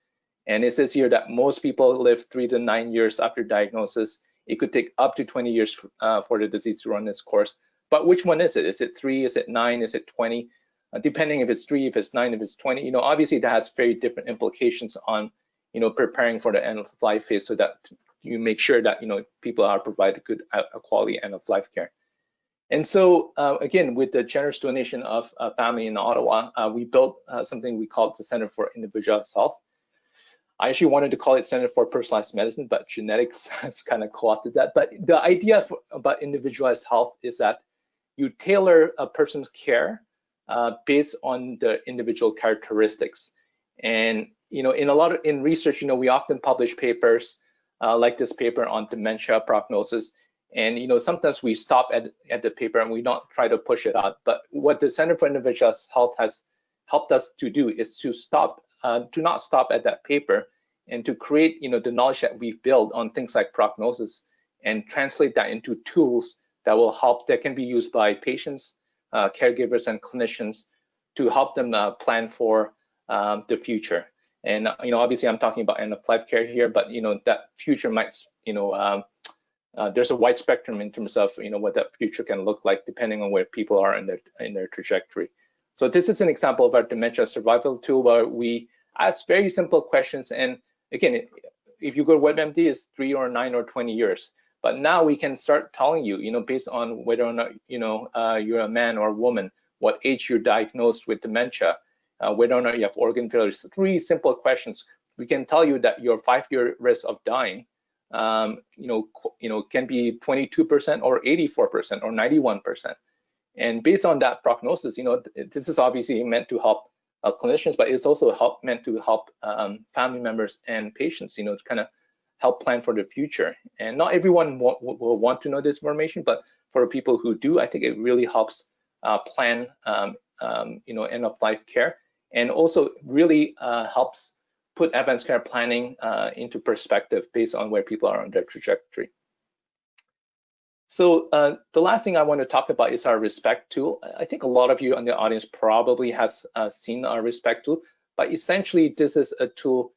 And it says here that most people live 3 to 9 years after diagnosis. It could take up to 20 years for the disease to run its course. But which one is it? Is it 3? Is it 9? Is it 20? Depending if it's 3, if it's 9, if it's 20, obviously that has very different implications on, preparing for the end of life phase, so that you make sure that, people are provided good quality end of life care. And so again, with the generous donation of a family in Ottawa, we built something we called the Center for Individualized Health. I actually wanted to call it Center for Personalized Medicine, but genetics has kind of co-opted that. But the idea about individualized health is that you tailor a person's care based on the individual characteristics. And in research, we often publish papers like this paper on dementia prognosis. And sometimes we stop at the paper and we don't try to push it out. But what the Center for Individualized Health has helped us to do is to not stop at that paper, and to create the knowledge that we've built on things like prognosis, and translate that into tools that will help, that can be used by patients, caregivers, and clinicians to help them plan for the future. And obviously I'm talking about end of life care here, but that future might there's a wide spectrum in terms of what that future can look like depending on where people are in their trajectory. So this is an example of our dementia survival tool, where we ask very simple questions. And again, if you go to WebMD, it's 3 or 9 or 20 years. But now we can start telling you, based on whether or not you're a man or a woman, what age you're diagnosed with dementia, whether or not you have organ failures. 3 simple questions. We can tell you that your 5-year risk of dying, can be 22% or 84% or 91%. And based on that prognosis, this is obviously meant to help clinicians, but it's also meant to help family members and patients, to kind of help plan for the future. And not everyone will want to know this information, but for people who do, I think it really helps plan, end of life care, and also really helps put advanced care planning into perspective based on where people are on their trajectory. So the last thing I want to talk about is our Respect tool. I think a lot of you in the audience probably has seen our Respect tool, but essentially this is a tool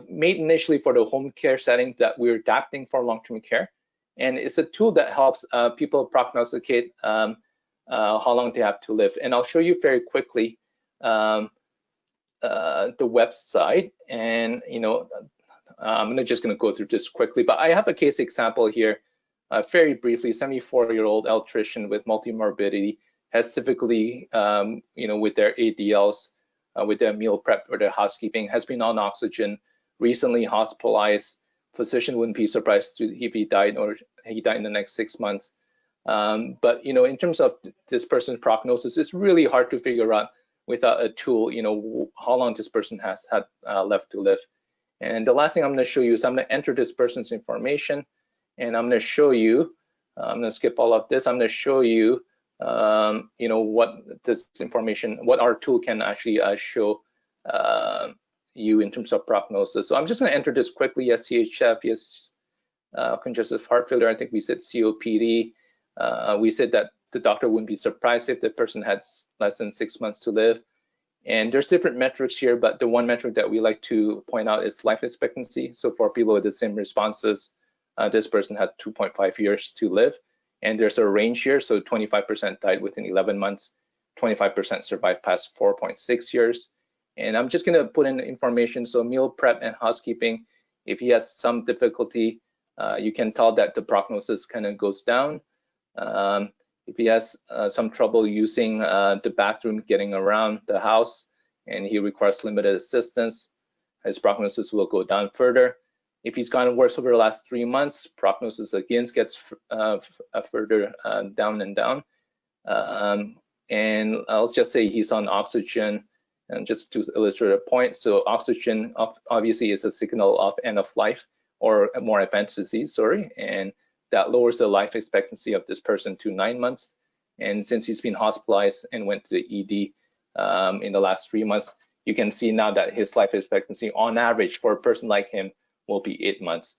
made initially for the home care setting that we're adapting for long-term care. And it's a tool that helps people prognosticate how long they have to live. And I'll show you very quickly the website. And I'm just going to go through this quickly, but I have a case example here. Very briefly, 74-year-old electrician with multi-morbidity has typically, with their ADLs, with their meal prep or their housekeeping, has been on oxygen, recently hospitalized. Physician wouldn't be surprised if he died, or he died in the next 6 months. But in terms of this person's prognosis, it's really hard to figure out without a tool, how long this person has had left to live. And the last thing I'm going to show you is I'm going to enter this person's information. And I'm going to show you, I'm going to skip all of this. I'm going to show you, what this information, what our tool can actually show you in terms of prognosis. So I'm just going to enter this quickly. Yes, CHF, yes, congestive heart failure, I think we said COPD. We said that the doctor wouldn't be surprised if the person had less than 6 months to live. And there's different metrics here, but the one metric that we like to point out is life expectancy. So for people with the same responses, this person had 2.5 years to live. And there's a range here, so 25% died within 11 months, 25% survived past 4.6 years. And I'm just gonna put in information, so meal prep and housekeeping, if he has some difficulty, you can tell that the prognosis kind of goes down. If he has some trouble using the bathroom, getting around the house, and he requires limited assistance, his prognosis will go down further. If he's gotten worse over the last 3 months, prognosis again gets further down and down. And I'll just say he's on oxygen, and just to illustrate a point, so oxygen obviously is a signal of end of life or a more advanced disease, sorry, and that lowers the life expectancy of this person to 9 months. And since he's been hospitalized and went to the ED in the last 3 months, you can see now that his life expectancy on average for a person like him will be 8 months.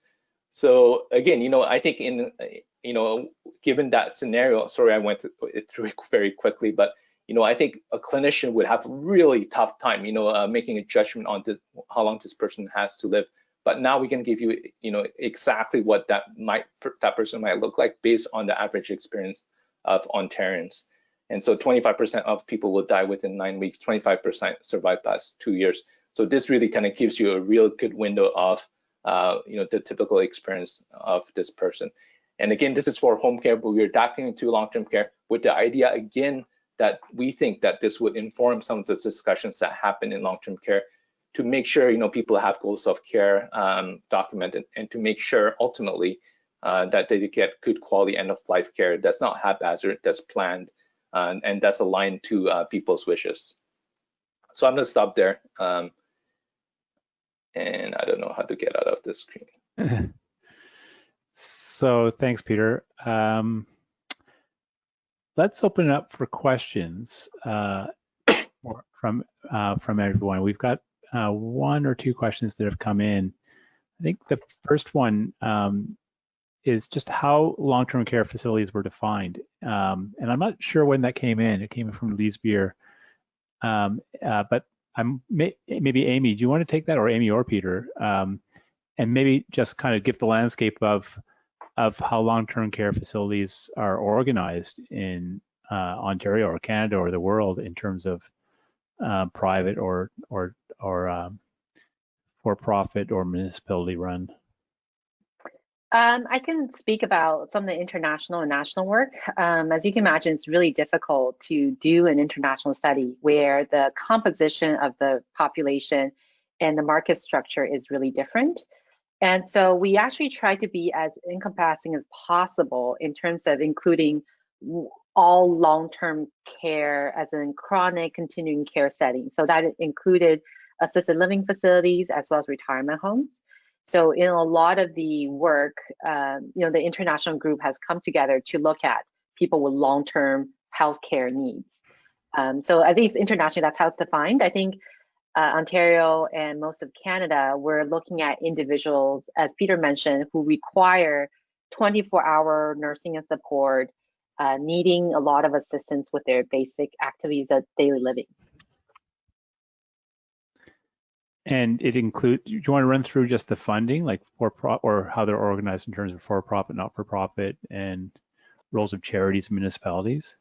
So again, I think in, given that scenario, sorry, I went through it very quickly, but I think a clinician would have a really tough time, making a judgment on how long this person has to live. But now we can give you, exactly what that person might look like based on the average experience of Ontarians. And so 25% of people will die within 9 weeks, 25% survive past 2 years. So this really kind of gives you a real good window of, the typical experience of this person. And again, this is for home care, but we're adapting into long-term care with the idea, again, that we think that this would inform some of the discussions that happen in long-term care to make sure, people have goals of care documented, and to make sure ultimately that they get good quality end-of-life care that's not haphazard, that's planned, and that's aligned to people's wishes. So I'm gonna stop there. And I don't know how to get out of this screen. So thanks, Peter. Let's open it up for questions from everyone. We've got 1 or 2 questions that have come in. I think the first one is just how long-term care facilities were defined. And I'm not sure when that came in. It came in from Leesbeer. But maybe Amy, do you want to take that, or Amy or Peter? And maybe just kind of give the landscape of how long-term care facilities are organized in Ontario or Canada or the world in terms of private or for-profit or municipality run. I can speak about some of the international and national work. As you can imagine, it's really difficult to do an international study where the composition of the population and the market structure is really different. And so we actually try to be as encompassing as possible in terms of including all long-term care as in chronic continuing care settings. So that included assisted living facilities as well as retirement homes. So in a lot of the work, the international group has come together to look at people with long-term healthcare needs. So at least internationally, that's how it's defined. I think Ontario and most of Canada, we're looking at individuals, as Peter mentioned, who require 24-hour nursing and support, needing a lot of assistance with their basic activities of daily living. And it includes, do you want to run through just the funding, like or how they're organized in terms of for-profit, not-for-profit, and roles of charities and municipalities?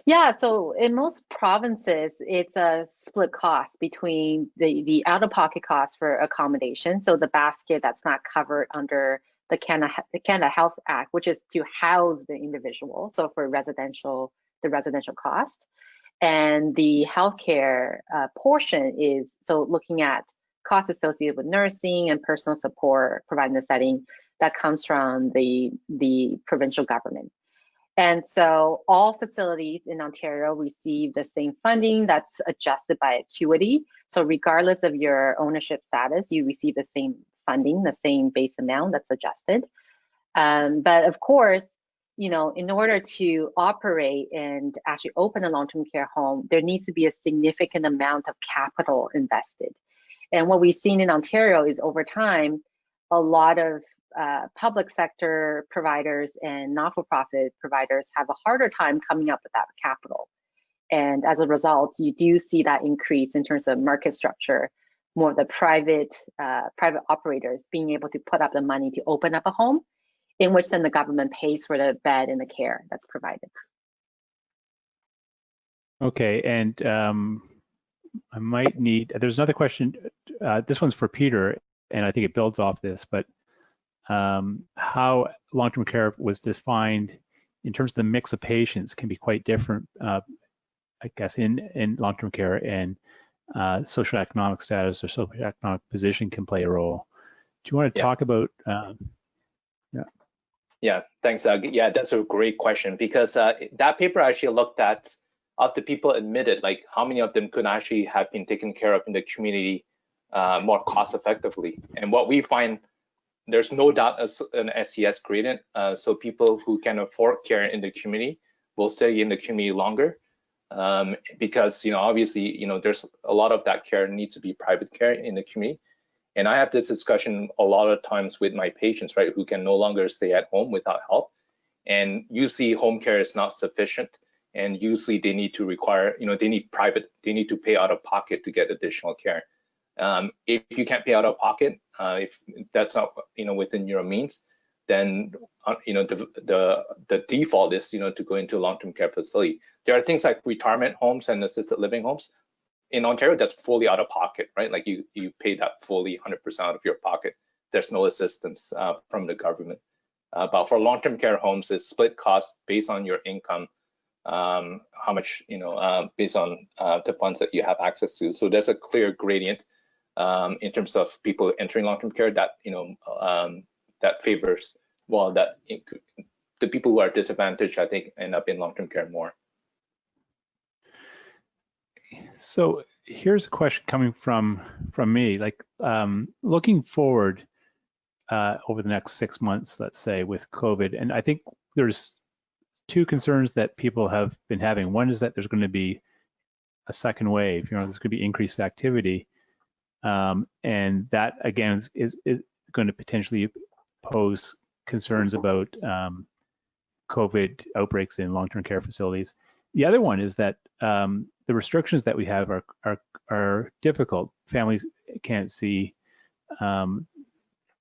Yeah, so in most provinces, it's a split cost between the out-of-pocket cost for accommodation, so the basket that's not covered under the Canada Health Act, which is to house the individual, so for the residential cost. And the healthcare portion is, so looking at costs associated with nursing and personal support providing the setting that comes from the provincial government. And so all facilities in Ontario receive the same funding that's adjusted by acuity. So regardless of your ownership status, you receive the same funding, the same base amount that's adjusted. But of course, in order to operate and actually open a long-term care home, there needs to be a significant amount of capital invested. And what we've seen in Ontario is over time, a lot of public sector providers and not-for-profit providers have a harder time coming up with that capital. And as a result, you do see that increase in terms of market structure, more of the private operators being able to put up the money to open up a home, in which then the government pays for the bed and the care that's provided. Okay, and I might need, there's another question. This one's for Peter, and I think it builds off this, but how long-term care was defined in terms of the mix of patients can be quite different, I guess, in long-term care, and socioeconomic status or socioeconomic position can play a role. Do you want to talk about? Yeah, thanks, Doug. Yeah, that's a great question, because that paper actually looked at of the people admitted, like how many of them could actually have been taken care of in the community more cost effectively. And what we find, there's no doubt an SES gradient. So people who can afford care in the community will stay in the community longer, because obviously there's a lot of that care needs to be private care in the community. And I have this discussion a lot of times with my patients, right, who can no longer stay at home without help. And usually home care is not sufficient. And usually they need to require, they need to pay out of pocket to get additional care. If you can't pay out of pocket, if that's not, within your means, then, the default is, to go into a long-term care facility. There are things like retirement homes and assisted living homes. In Ontario, that's fully out of pocket, right? Like you pay that fully 100% out of your pocket. There's no assistance from the government. But for long-term care homes, it's split cost based on your income, how much, based on the funds that you have access to. So there's a clear gradient in terms of people entering long-term care that, that favors, well, that the people who are disadvantaged, I think, end up in long-term care more. So here's a question coming from me, like looking forward over the next 6 months, let's say, with COVID, and I think there's two concerns that people have been having. One is that there's going to be a second wave, there's going to be increased activity, and that again is going to potentially pose concerns about COVID outbreaks in long-term care facilities. The other one is that the restrictions that we have are difficult. Families can't see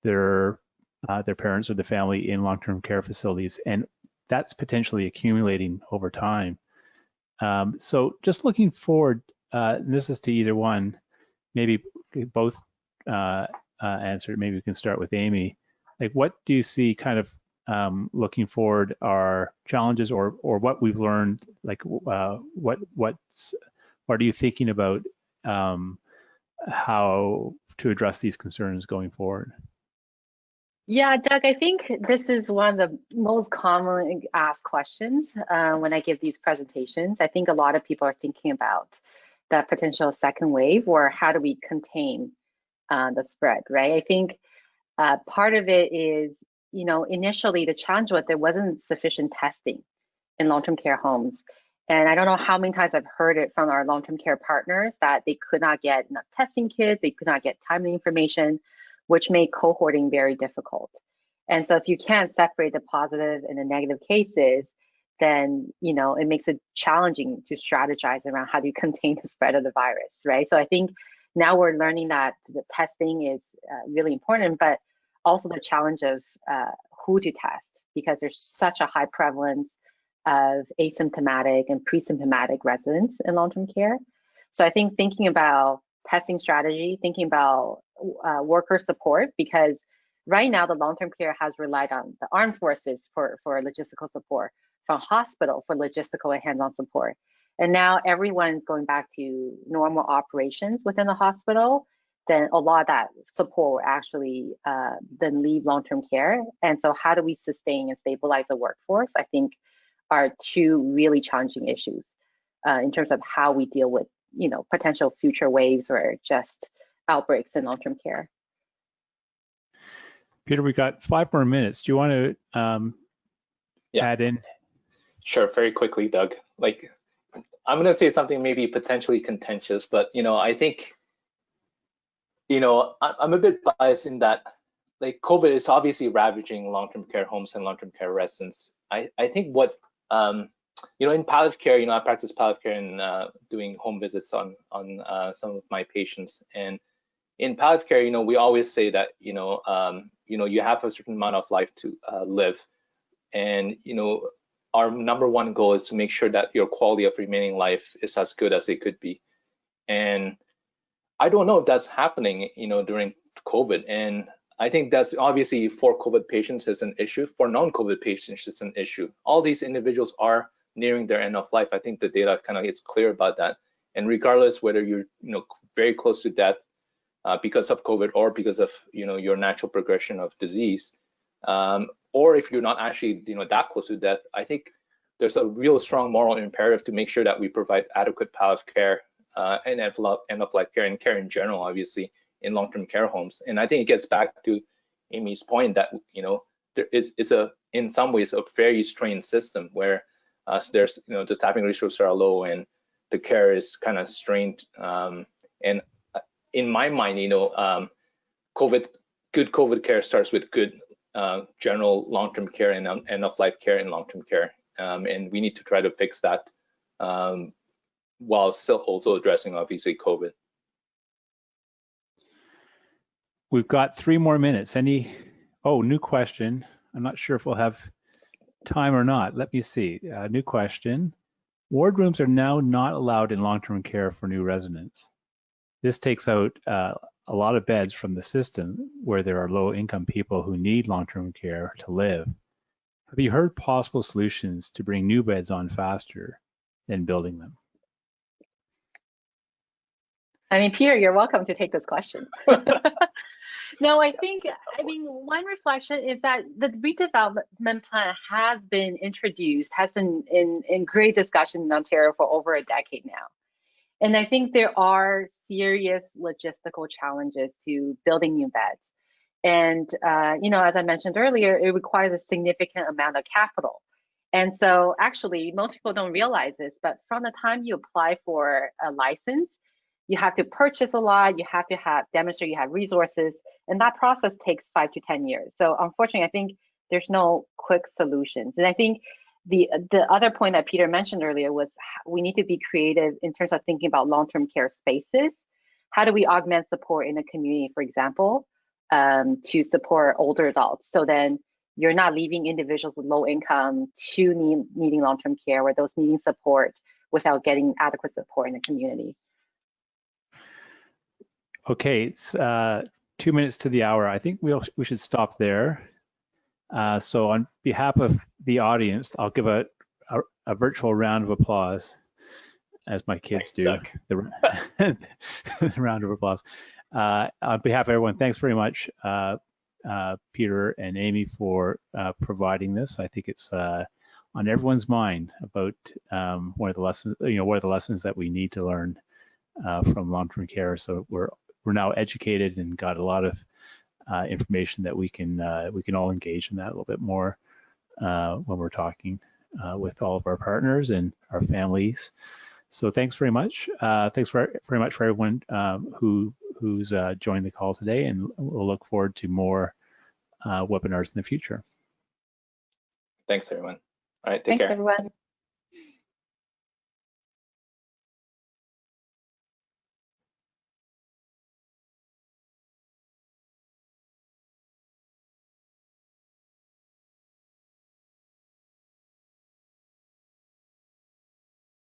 their parents or the family in long-term care facilities, and that's potentially accumulating over time. So just looking forward, this is to either one, maybe both answer. Maybe we can start with Amy. Like, what do you see kind of looking forward are challenges or what we've learned? Like, what are you thinking about how to address these concerns going forward? Yeah, Doug, I think this is one of the most commonly asked questions when I give these presentations. I think a lot of people are thinking about the potential second wave, or how do we contain the spread, right? I think part of it is, initially the challenge was there wasn't sufficient testing in long-term care homes. And I don't know how many times I've heard it from our long-term care partners that they could not get enough testing kits, they could not get timely information, which made cohorting very difficult. And so if you can't separate the positive and the negative cases, then it makes it challenging to strategize around how do you contain the spread of the virus, right? So I think now we're learning that the testing is really important, but also the challenge of who to test, because there's such a high prevalence of asymptomatic and pre-symptomatic residents in long-term care. So I think thinking about testing strategy, thinking about worker support, because right now the long-term care has relied on the armed forces for logistical support, from hospital for logistical and hands-on support. And now everyone's going back to normal operations within the hospital, then a lot of that support will actually then leave long-term care. And so how do we sustain and stabilize the workforce, I think, are two really challenging issues in terms of how we deal with potential future waves or just outbreaks in long-term care. Peter, we got 5 more minutes. Do you want to add in? Sure, very quickly, Doug. Like, I'm going to say something maybe potentially contentious, but I think I'm a bit biased in that like COVID is obviously ravaging long-term care homes and long-term care residents. I think what in palliative care, I practice palliative care and doing home visits on some of my patients. And in palliative care, we always say that you have a certain amount of life to live, and our number one goal is to make sure that your quality of remaining life is as good as it could be. And I don't know if that's happening, during COVID. And I think that's obviously for COVID patients is an issue. For non-COVID patients, it's an issue. All these individuals are nearing their end of life. I think the data kind of is clear about that. And regardless whether you're, very close to death because of COVID or because of, your natural progression of disease, or if you're not actually, that close to death, I think there's a real strong moral imperative to make sure that we provide adequate palliative care and end-of-life care and care in general, obviously, in long-term care homes. And I think it gets back to Amy's point that, there is in some ways a very strained system where there's, the staffing resources are low and the care is kind of strained. And in my mind, good COVID care starts with good general long-term care and end-of-life care and long-term care. And we need to try to fix that while still also addressing, obviously, COVID. We've got 3 more minutes. New question. I'm not sure if we'll have time or not. Let me see. New question. Ward rooms are now not allowed in long-term care for new residents. This takes out a lot of beds from the system where there are low-income people who need long-term care to live. Have you heard possible solutions to bring new beds on faster than building them? Peter, you're welcome to take this question. No, I mean, one reflection is that the redevelopment plan has been introduced, has been in great discussion in Ontario for over a decade now. And I think there are serious logistical challenges to building new beds. And, as I mentioned earlier, it requires a significant amount of capital. And so actually, most people don't realize this, but from the time you apply for a license, you have to purchase a lot, you have to demonstrate you have resources, and that process takes 5 to 10 years. So unfortunately, I think there's no quick solutions. And I think the other point that Peter mentioned earlier was we need to be creative in terms of thinking about long-term care spaces. How do we augment support in the community, for example, to support older adults? So then you're not leaving individuals with low income to needing long-term care, or those needing support without getting adequate support in the community. Okay, it's 2 minutes to the hour. I think we should stop there. So on behalf of the audience, I'll give a virtual round of applause, as my kids do. The round of applause. On behalf of everyone, thanks very much, Peter and Amy, for providing this. I think it's on everyone's mind about one of the lessons, what are the lessons that we need to learn from long-term care. So we're now educated and got a lot of information that we can all engage in that a little bit more when we're talking with all of our partners and our families. So thanks very much. Thanks very much for everyone who's joined the call today, and we'll look forward to more webinars in the future. Thanks, everyone. All right, take care. Thanks, everyone.